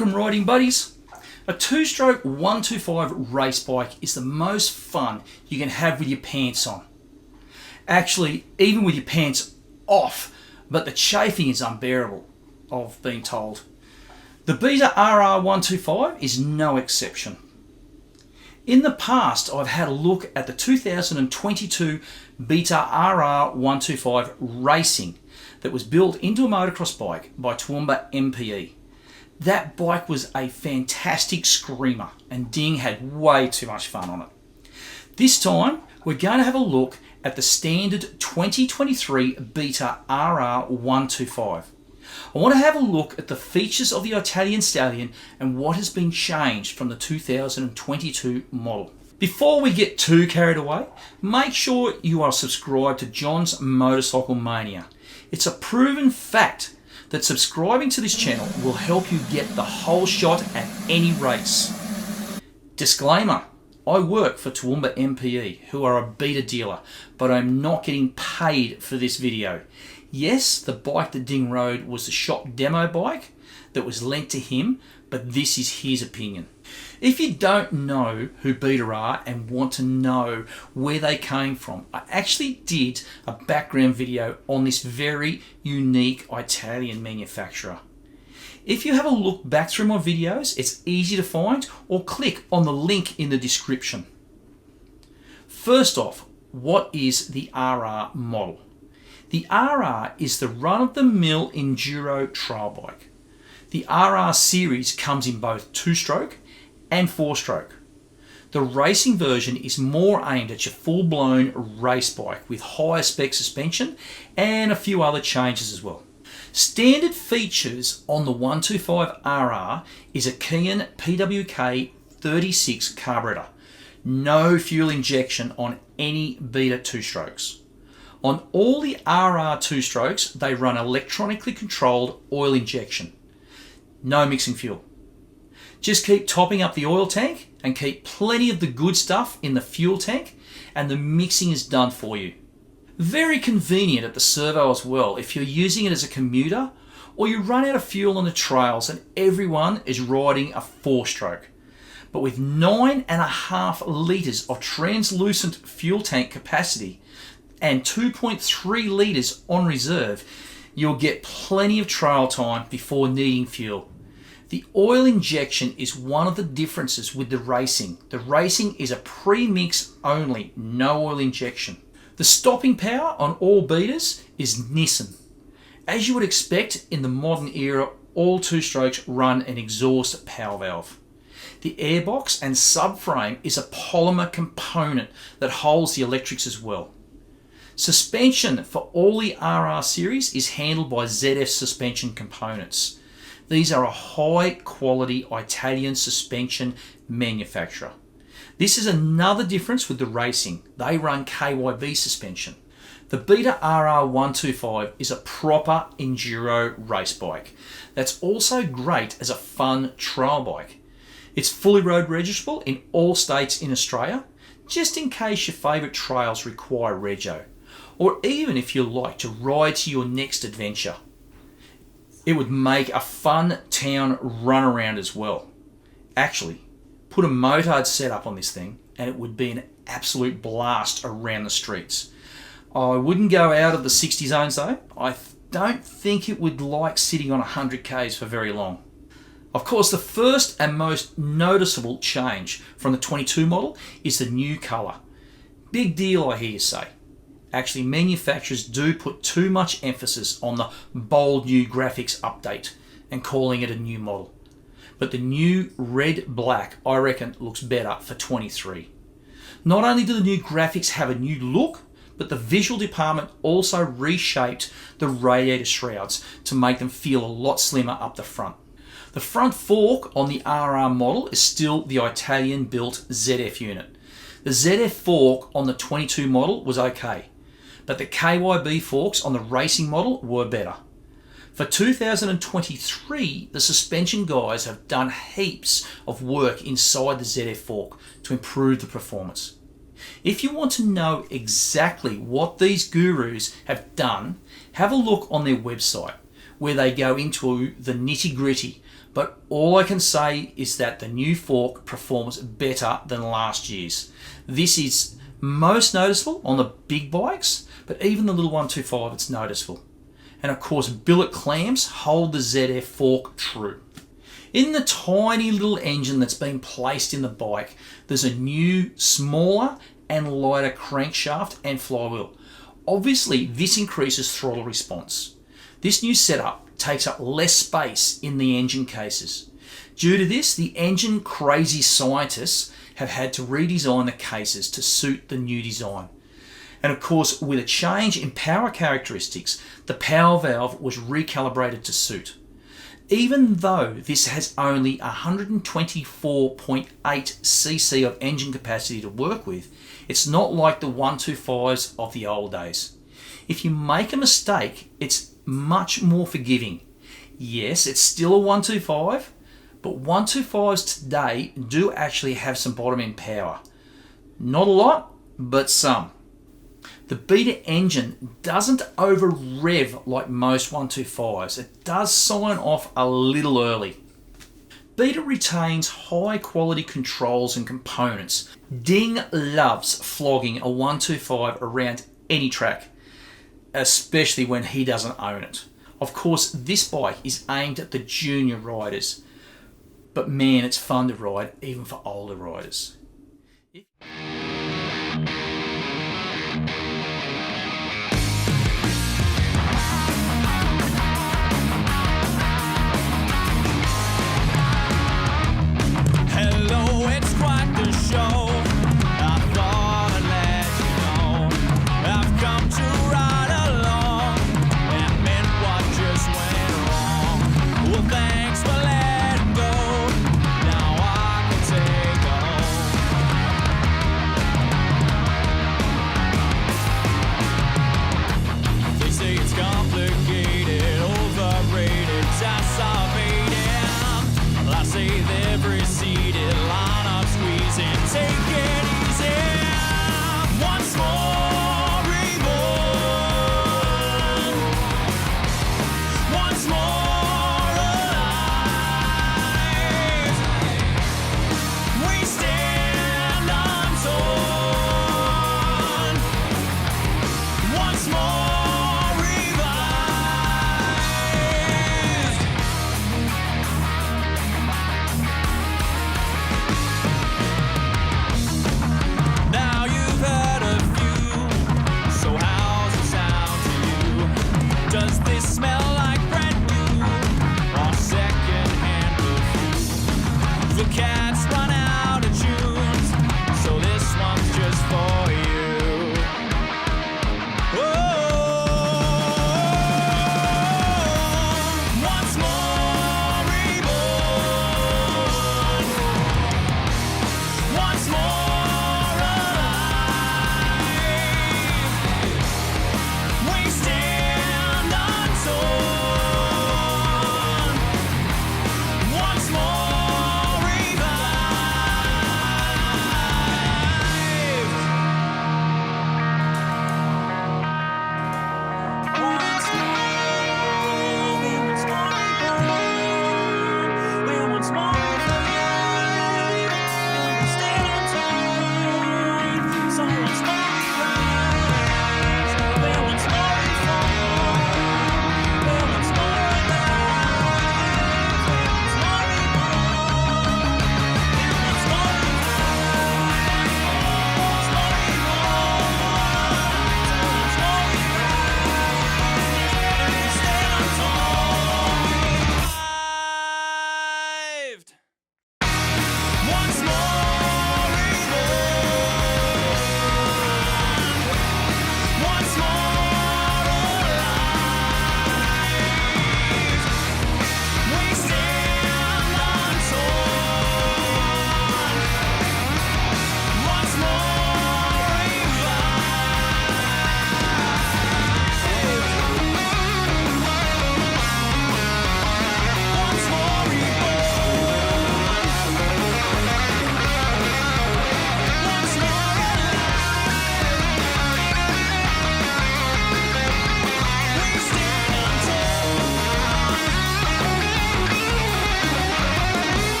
Welcome riding buddies. A two-stroke 125 race bike is the most fun you can have with your pants on. Actually, even with your pants off, but the chafing is unbearable, I've been told. The Beta RR125 is no exception. In the past, I've had a look at the 2022 Beta RR125 Racing that was built into a motocross bike by Toowoomba MPE. That bike was a fantastic screamer and Ding had way too much fun on it. This time, we're going to have a look at the standard 2023 Beta RR125. I want to have a look at the features of the Italian Stallion and what has been changed from the 2022 model. Before we get too carried away, make sure you are subscribed to John's Motorcycle Mania. It's a proven fact that subscribing to this channel will help you get the whole shot at any race. Disclaimer, I work for Toowoomba MPE, who are a beta dealer, but I'm not getting paid for this video. Yes, the bike that Ding rode was the shop demo bike that was lent to him, but this is his opinion. If you don't know who Beta are and want to know where they came from, I actually did a background video on this very unique Italian manufacturer. If you have a look back through my videos, it's easy to find, or click on the link in the description. First off, what is the RR model? The RR is the run-of-the-mill enduro trail bike. The RR series comes in both two-stroke and four-stroke. The racing version is more aimed at your full-blown race bike with higher spec suspension and a few other changes as well. Standard features on the 125 RR is a Kian PWK 36 carburetor. No fuel injection on any Beta two-strokes. On all the RR two-strokes, they run electronically controlled oil injection. No mixing fuel. Just keep topping up the oil tank and keep plenty of the good stuff in the fuel tank and the mixing is done for you. Very convenient at the servo as well if you're using it as a commuter or you run out of fuel on the trails and everyone is riding a four-stroke. But with 9.5 litres of translucent fuel tank capacity and 2.3 litres on reserve, you'll get plenty of trail time before needing fuel. The oil injection is one of the differences with the racing. The racing is a pre-mix only, no oil injection. The stopping power on all Betas is Nissan. As you would expect in the modern era, all two-strokes run an exhaust power valve. The airbox and subframe is a polymer component that holds the electrics as well. Suspension for all the RR series is handled by ZF suspension components. These are a high quality Italian suspension manufacturer. This is another difference with the racing. They run KYB suspension. The Beta RR125 is a proper enduro race bike that's also great as a fun trail bike. It's fully road registrable in all states in Australia, just in case your favourite trails require rego, or even if you like to ride to your next adventure. It would make a fun town run around as well. Actually, put a motard setup on this thing and it would be an absolute blast around the streets. I wouldn't go out of the 60 zones though. I don't think it would like sitting on 100 k's for very long. Of course, the first and most noticeable change from the 22 model is the new colour. Big deal, I hear you say. Actually, manufacturers do put too much emphasis on the bold new graphics update and calling it a new model. But the new red-black, I reckon, looks better for 23. Not only do the new graphics have a new look, but the visual department also reshaped the radiator shrouds to make them feel a lot slimmer up the front. The front fork on the RR model is still the Italian-built ZF unit. The ZF fork on the 22 model was okay, but the KYB forks on the racing model were better. For 2023, the suspension guys have done heaps of work inside the ZF fork to improve the performance. If you want to know exactly what these gurus have done, have a look on their website where they go into the nitty-gritty but all I can say is that the new fork performs better than last year's. This is most noticeable on the big bikes, but even the little 125, it's noticeable. And of course, billet clamps hold the ZF fork true. In the tiny little engine that's been placed in the bike, there's a new, smaller and lighter crankshaft and flywheel. Obviously, this increases throttle response. This new setup takes up less space in the engine cases. Due to this, the engine crazy scientists have had to redesign the cases to suit the new design. And of course, with a change in power characteristics, the power valve was recalibrated to suit. Even though this has only 124.8 cc of engine capacity to work with, it's not like the 125s of the old days. If you make a mistake, it's much more forgiving. Yes, it's still a 125, but 125s today do actually have some bottom end power. Not a lot, but some. The Beta engine doesn't over rev like most 125s. It does sign off a little early. Beta retains high quality controls and components. Ding loves flogging a 125 around any track, especially when he doesn't own it. Of course, this bike is aimed at the junior riders, but man, it's fun to ride even for older riders.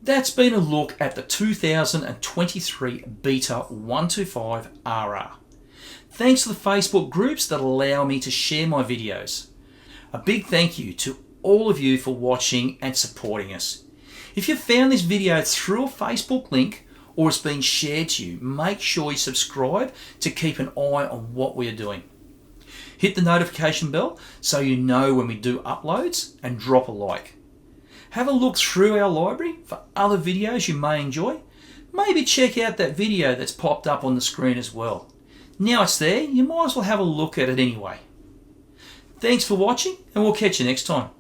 That's been a look at the 2023 Beta 125RR. Thanks to the Facebook groups that allow me to share my videos. A big thank you to all of you for watching and supporting us. If you found this video through a Facebook link or it's been shared to you, make sure you subscribe to keep an eye on what we are doing. Hit the notification bell so you know when we do uploads, and drop a like. Have a look through our library for other videos you may enjoy. Maybe check out that video that's popped up on the screen as well. Now it's there, you might as well have a look at it anyway. Thanks for watching, and we'll catch you next time.